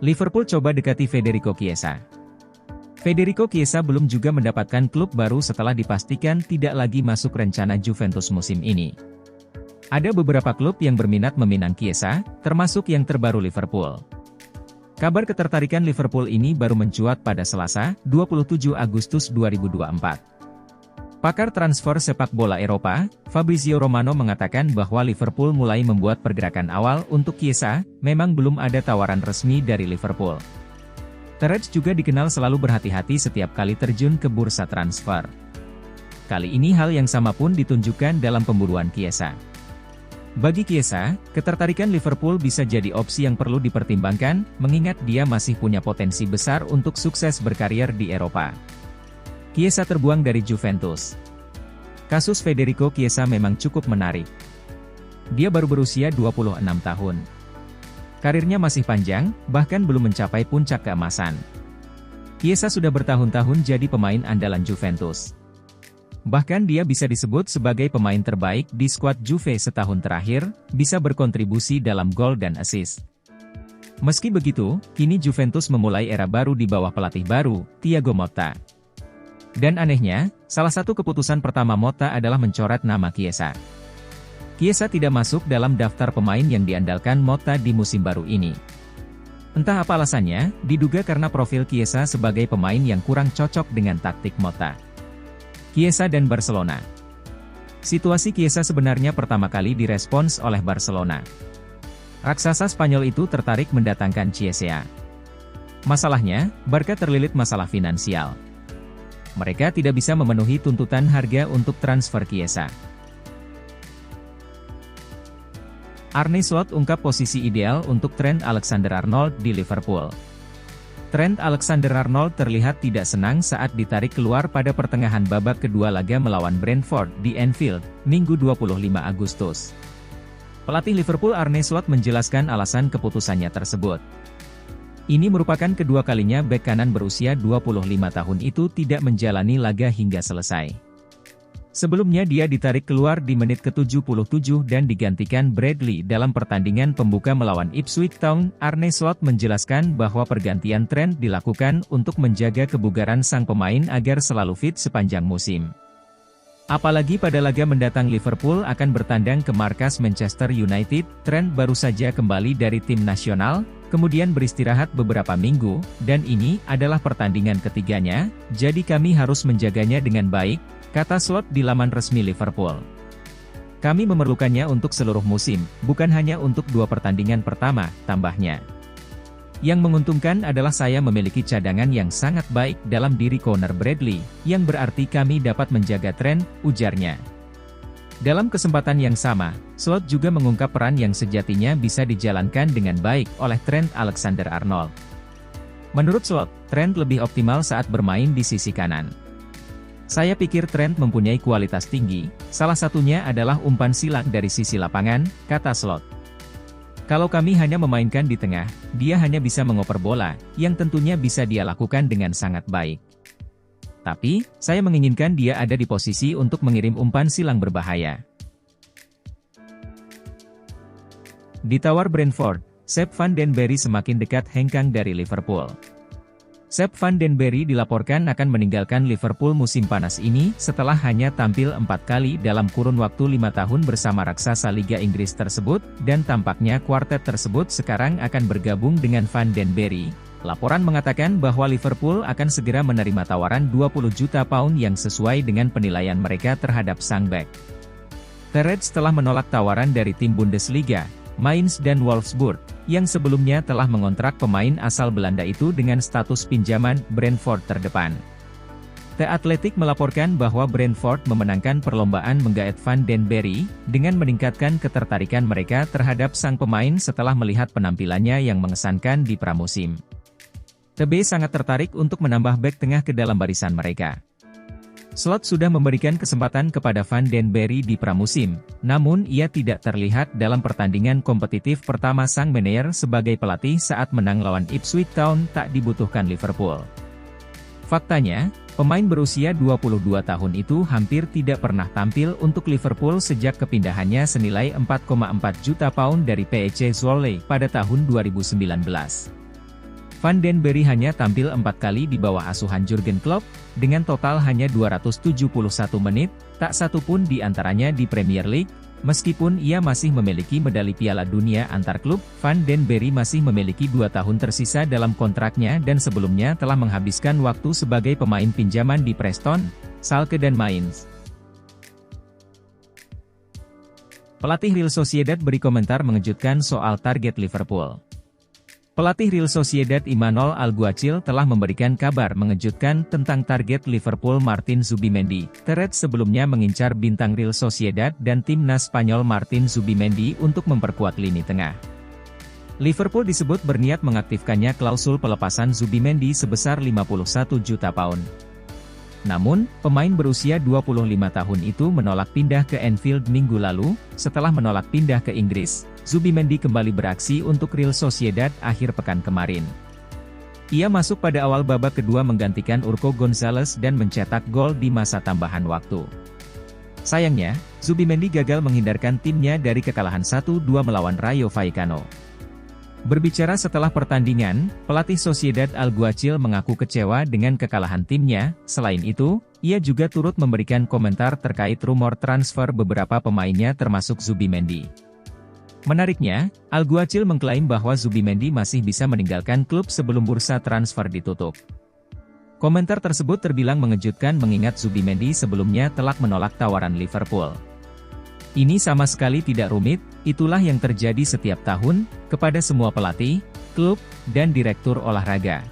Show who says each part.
Speaker 1: Liverpool coba dekati Federico Chiesa. Federico Chiesa belum juga mendapatkan klub baru setelah dipastikan tidak lagi masuk rencana Juventus musim ini. Ada beberapa klub yang berminat meminang Chiesa, termasuk yang terbaru Liverpool. Kabar ketertarikan Liverpool ini baru mencuat pada Selasa, 27 Agustus 2024. Pakar transfer sepak bola Eropa, Fabrizio Romano mengatakan bahwa Liverpool mulai membuat pergerakan awal untuk Chiesa, memang belum ada tawaran resmi dari Liverpool. The Reds juga dikenal selalu berhati-hati setiap kali terjun ke bursa transfer. Kali ini hal yang sama pun ditunjukkan dalam pemburuan Chiesa. Bagi Chiesa, ketertarikan Liverpool bisa jadi opsi yang perlu dipertimbangkan, mengingat dia masih punya potensi besar untuk sukses berkarier di Eropa. Chiesa terbuang dari Juventus. Kasus Federico Chiesa memang cukup menarik. Dia baru berusia 26 tahun. Karirnya masih panjang, bahkan belum mencapai puncak keemasan. Chiesa sudah bertahun-tahun jadi pemain andalan Juventus. Bahkan dia bisa disebut sebagai pemain terbaik di skuad Juve setahun terakhir, bisa berkontribusi dalam gol dan assist. Meski begitu, kini Juventus memulai era baru di bawah pelatih baru, Thiago Motta. Dan anehnya, salah satu keputusan pertama Motta adalah mencoret nama Chiesa. Chiesa tidak masuk dalam daftar pemain yang diandalkan Motta di musim baru ini. Entah apa alasannya, diduga karena profil Chiesa sebagai pemain yang kurang cocok dengan taktik Motta. Chiesa dan Barcelona. Situasi Chiesa sebenarnya pertama kali direspons oleh Barcelona. Raksasa Spanyol itu tertarik mendatangkan Chiesa. Masalahnya, Barca terlilit masalah finansial. Mereka tidak bisa memenuhi tuntutan harga untuk transfer Chiesa. Arne Slot ungkap posisi ideal untuk Trent Alexander-Arnold di Liverpool. Trent Alexander-Arnold terlihat tidak senang saat ditarik keluar pada pertengahan babak kedua laga melawan Brentford di Anfield, Minggu 25 Agustus. Pelatih Liverpool Arne Slot menjelaskan alasan keputusannya tersebut. Ini merupakan kedua kalinya bek kanan berusia 25 tahun itu tidak menjalani laga hingga selesai. Sebelumnya dia ditarik keluar di menit ke-77 dan digantikan Bradley dalam pertandingan pembuka melawan Ipswich Town. Arne Slot menjelaskan bahwa pergantian Trent dilakukan untuk menjaga kebugaran sang pemain agar selalu fit sepanjang musim. Apalagi pada laga mendatang Liverpool akan bertandang ke markas Manchester United, Trent baru saja kembali dari tim nasional, kemudian beristirahat beberapa minggu, dan ini adalah pertandingan ketiganya, jadi kami harus menjaganya dengan baik, kata Slot di laman resmi Liverpool. Kami memerlukannya untuk seluruh musim, bukan hanya untuk 2 pertandingan pertama, tambahnya. Yang menguntungkan adalah saya memiliki cadangan yang sangat baik dalam diri Conor Bradley, yang berarti kami dapat menjaga Trent, ujarnya. Dalam kesempatan yang sama, Slot juga mengungkap peran yang sejatinya bisa dijalankan dengan baik oleh Trent Alexander-Arnold. Menurut Slot, Trent lebih optimal saat bermain di sisi kanan. Saya pikir Trent mempunyai kualitas tinggi, salah satunya adalah umpan silang dari sisi lapangan, kata Slot. Kalau kami hanya memainkan di tengah, dia hanya bisa mengoper bola, yang tentunya bisa dia lakukan dengan sangat baik. Tapi, saya menginginkan dia ada di posisi untuk mengirim umpan silang berbahaya. Ditawar Brentford, Sepp van den Berry semakin dekat hengkang dari Liverpool. Sepp van den Berry dilaporkan akan meninggalkan Liverpool musim panas ini setelah hanya tampil 4 kali dalam kurun waktu 5 tahun bersama raksasa Liga Inggris tersebut, dan tampaknya kuartet tersebut sekarang akan bergabung dengan van den Berry. Laporan mengatakan bahwa Liverpool akan segera menerima tawaran 20 juta pound yang sesuai dengan penilaian mereka terhadap sang bek. The Reds telah menolak tawaran dari tim Bundesliga, Mainz dan Wolfsburg, yang sebelumnya telah mengontrak pemain asal Belanda itu dengan status pinjaman Brentford terdepan. The Athletic melaporkan bahwa Brentford memenangkan perlombaan menggaet van den Berry, dengan meningkatkan ketertarikan mereka terhadap sang pemain setelah melihat penampilannya yang mengesankan di pramusim. TB sangat tertarik untuk menambah bek tengah ke dalam barisan mereka. Slot sudah memberikan kesempatan kepada van den Berry di pramusim, namun ia tidak terlihat dalam pertandingan kompetitif pertama sang manajer sebagai pelatih saat menang lawan Ipswich Town tak dibutuhkan Liverpool. Faktanya, pemain berusia 22 tahun itu hampir tidak pernah tampil untuk Liverpool sejak kepindahannya senilai 4,4 juta pound dari PEC Zwolle pada tahun 2019. Van den Berry hanya tampil 4 kali di bawah asuhan Jurgen Klopp, dengan total hanya 271 menit, tak satu pun di antaranya di Premier League. Meskipun ia masih memiliki medali Piala Dunia antar klub, Van den Berry masih memiliki 2 tahun tersisa dalam kontraknya dan sebelumnya telah menghabiskan waktu sebagai pemain pinjaman di Preston, Schalke dan Mainz. Pelatih Real Sociedad beri komentar mengejutkan soal target Liverpool. Pelatih Real Sociedad Imanol Alguacil telah memberikan kabar mengejutkan tentang target Liverpool Martin Zubimendi. Teret sebelumnya mengincar bintang Real Sociedad dan timnas Spanyol Martin Zubimendi untuk memperkuat lini tengah. Liverpool disebut berniat mengaktifkannya klausul pelepasan Zubimendi sebesar 51 juta pound. Namun, pemain berusia 25 tahun itu menolak pindah ke Anfield minggu lalu. Setelah menolak pindah ke Inggris, Zubimendi kembali beraksi untuk Real Sociedad akhir pekan kemarin. Ia masuk pada awal babak kedua menggantikan Urco Gonzalez dan mencetak gol di masa tambahan waktu. Sayangnya, Zubimendi gagal menghindarkan timnya dari kekalahan 1-2 melawan Rayo Vallecano. Berbicara setelah pertandingan, pelatih Sociedad Alguacil mengaku kecewa dengan kekalahan timnya. Selain itu, ia juga turut memberikan komentar terkait rumor transfer beberapa pemainnya termasuk Zubimendi. Menariknya, Alguacil mengklaim bahwa Zubimendi masih bisa meninggalkan klub sebelum bursa transfer ditutup. Komentar tersebut terbilang mengejutkan mengingat Zubimendi sebelumnya telah menolak tawaran Liverpool. Ini sama sekali tidak rumit, itulah yang terjadi setiap tahun, kepada semua pelatih, klub, dan direktur olahraga.